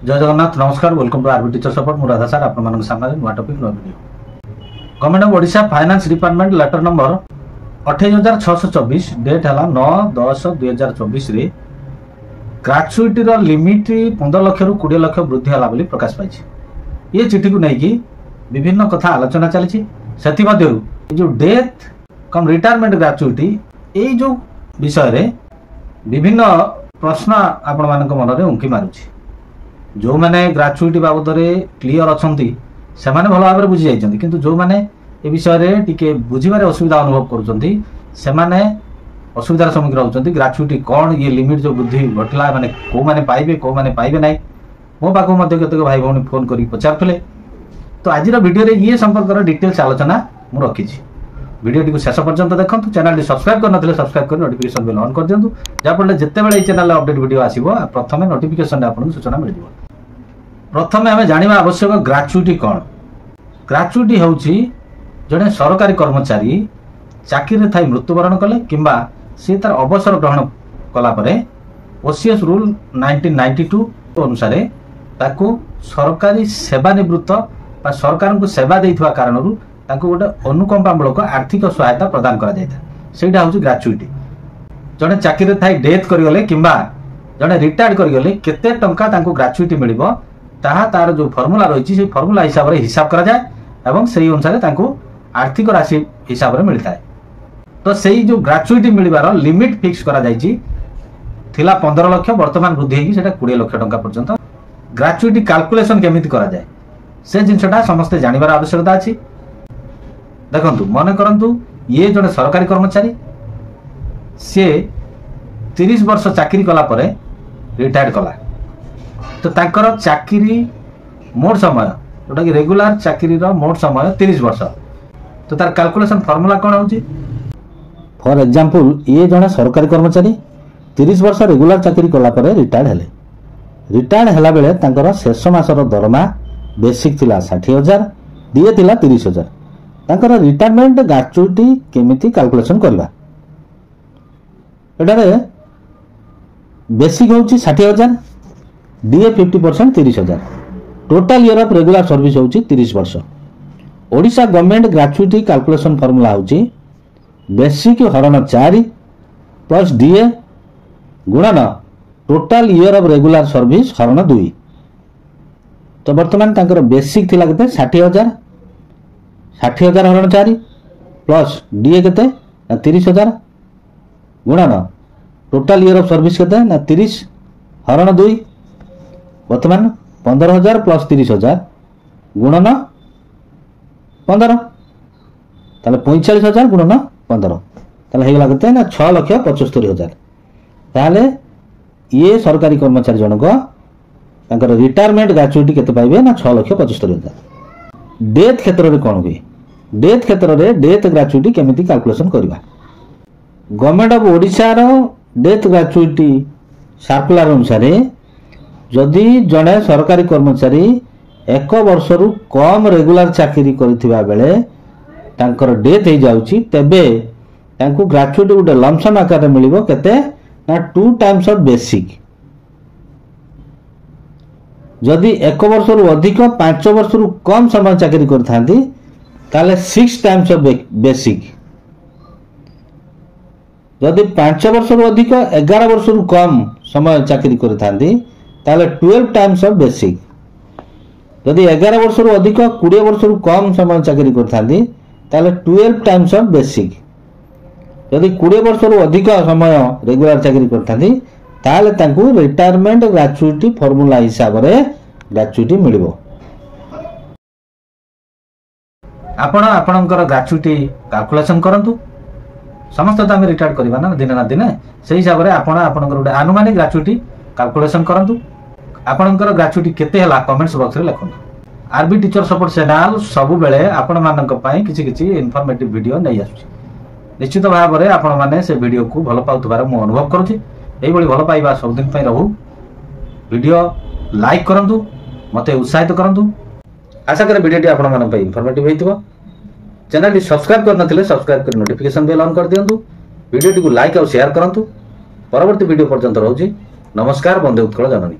जय जगन्नाथ नमस्कार welcome to RB teacher support मु राधा सर आपण मानक सामने नुआ टॉपिक नुआ video government of Odisha finance department letter number 28624 date हला 9/10/2024 रे ग्रेचुइटी रो लिमिट 15 लाख रु 20 लाख वृद्धि हला बोली प्रकाश पाइछि। ये चिठी को नै कि विभिन्न कथा आलोचना चली सेति मध्यरु जो डेथ कम रिटायरमेंट ग्रेचुइटी ए जो विषय रे विभिन्न प्रश्न आपण मानक मन रे उंकी मारुछि। जो मैंने ग्रेचुइटी बाबद क्लीयर अच्छा से भल भाव बुझी जाइए किंतु जो मैंने ए विषय टिके बुझीबार असुविधा अनुभव करुँचे असुविधार सम्मुखीन होती। ग्रेचुइटी कौन ये लिमिट जो वृद्धि घटला माने को माने पाइबे को माने पाइबे ना मो पाखु केतक भाई भौणी फोन कर पचारे। तो आज वीडियो रे ये संपर्क डिटेल्स आलोचना मु रखी वीडियो शेष पर्यंत देखो। चैनल सब्सक्राइब करनथिले सब्सक्राइब कर नोटिफिकेशन बेल ऑन कर दियंतु जाफल जितेबाला ये चैनल अपडेट वीडियो आसीबो प्रथमे नोटिफिकेशन आपन सूचना मिल जिवो। प्रथमे आमे जानिबा आवश्यक ग्रेचुइटी कौन। ग्रेचुइटी होउची जने सरकारी कर्मचारी चाकरी थाई मृत्युवरण कले किंबा से तार अवसर ग्रहण कला परे ओसीएस रूल 1992 अनुसार ताको सरकारी सेवानिवृत्त बा सरकार को सेवा देइथवा कारणरू ताको गोटे अनुकंपामूलक आर्थिक सहायता प्रदान करा जायता सेटा होउची ग्रेचुइटी। जने चाकरी थाई डेथ करिगले किंबा जने रिटायर्ड करिगले केते टंका ताको ग्रेचुइटी मिलिबो ताहा तार जो फॉर्मूला रही है फॉर्मूला हिसाब से हिसाब करा जाए एवं से अनुसार तांको आर्थिक राशि हिसाब से मिलता है। तो सही जो ग्रेचुइटी मिलबार लिमिट फिक्स करा जायछि थिला 15 लाख वर्तमान वृद्धि होगी सेटा 20 लाख टंका पर्यंत। ग्रेचुइटी कैलकुलेशन केमिति करा जाए से जिनसटा समस्त जानिबार आवश्यकता अछि। देखंतु मन करंतु ये जने सरकारी कर्मचारी से 30 वर्ष चाकरी कला परे रिटायर्ड कला तो तांकर चाकरी मोट समय जोटा कि रेगुलर चाकरी मोट समय 30 वर्ष। तो तार कैलकुलेशन फॉर्मूला कौन होची फॉर एग्जांपल ये जने सरकारी कर्मचारी 30 वर्ष रेगुलर चाकरी कला परे रिटायर्ड हैला बेले तांकर शेष मासर दरमा बेसिक थिला 60,000 दिए थिला 30,000 तांकर रिटायरमेंट ग्रेचुइटी केमिति कैलकुलेशन करबा एटारे बेसिक होची 60,000 DA 50% 30,000 total year of regular service होची 30 वर्ष। Odisha government gratuity calculation formula होची बेसिक हरण 4 प्लस डीए गुणन total year of regular service हरण 2। तो वर्तमान तांकर बेसिक थिला केते 60,000 हरण 4 प्लस डीए केते 30,000 गुणन टोटाल ईयर ऑफ सर्विस केते 30 हरण 2 वर्तमान 15,000 प्लस 30,000 गुणन 15 ताले 45,000 गुणन 15 ताले हेगला केते ना 6,75,000। ताले ये सरकारी कर्मचारी जनक तांकर रिटायरमेंट ग्रेचुइटी केते पाइबे ना 6,75,000। डेथ क्षेत्र रे कोन हुए डेथ क्षेत्र रे डेथ ग्रेचुइटी केमिति कैलकुलेशन करबा गवर्नमेंट ऑफ ओडिशा रो डेथ ग्रेचुइटी सर्कुलर अनुसार जदि जड़े सरकारी कर्मचारी 1 वर्ष रु कम रेगुलर चाकरी करथिबा बेले तांकर डेथ हो जाउची तेबे तांको ग्रेचुइटी गोटे लमसम आकार मिलिबो केते ना 2 टाइम्स ऑफ बेसिक। जदि 1 वर्ष रु अधिक 5 वर्ष रु कम समय चाकरी करथांती ताले 6 टाइम्स ऑफ बेसिक। जदि 5 वर्ष रु अधिक 11 वर्ष रु कम समय चाकरी करथांती ताले 12 टाइम्स ऑफ बेसिक। जदि 11 वर्ष रु अधिक 20 वर्ष रु कम समय चाकरी करथांती ताले 12 टाइम्स ऑफ बेसिक। जदि 20 वर्ष रु अधिक समय रेगुलर चाकरी करथांती ताले तांकू रिटायरमेंट ग्रेचुइटी फॉर्मूला हिसाब रे ग्रेचुइटी मिलिबो। आपण आपणकर ग्रेचुइटी कैलकुलेशन करंतु समस्त तो आम रिटायर्ड करबा ना दिने ना दिने से हिसाब रे आपण आपणकर गोटे अनुमानिक ग्रेचुइटी कैलकुलेशन करंतु। आपणकर ग्रेचुइटी केते हला कमेंट्स बॉक्स रे लिखंतु। आरबी टीचर सपोर्ट चैनल सब बेले आपण मानक पई किछि इन्फॉर्मेटिव वीडियो नै आसुची। निश्चित भाव में आपण माने से वीडियो को भल पाउथबार मु अनुभव करूची। एई बळी भल पाइबा सब दिन पई रहू। वीडियो लाइक करंतु मते उत्साहित करंतु। आशा करे वीडियोटी आपण मानक पई इन्फॉर्मेटिव हेतिबो। चैनल सब्सक्राइब करनथिले सब्सक्राइब कर नोटिफिकेशन बेल ऑन कर दियंतु। वीडियोटी को लाइक और शेयर करंतु। परवर्ती वीडियो पर्यंत रहूची। नमस्कार बंदे उत्कल जननी।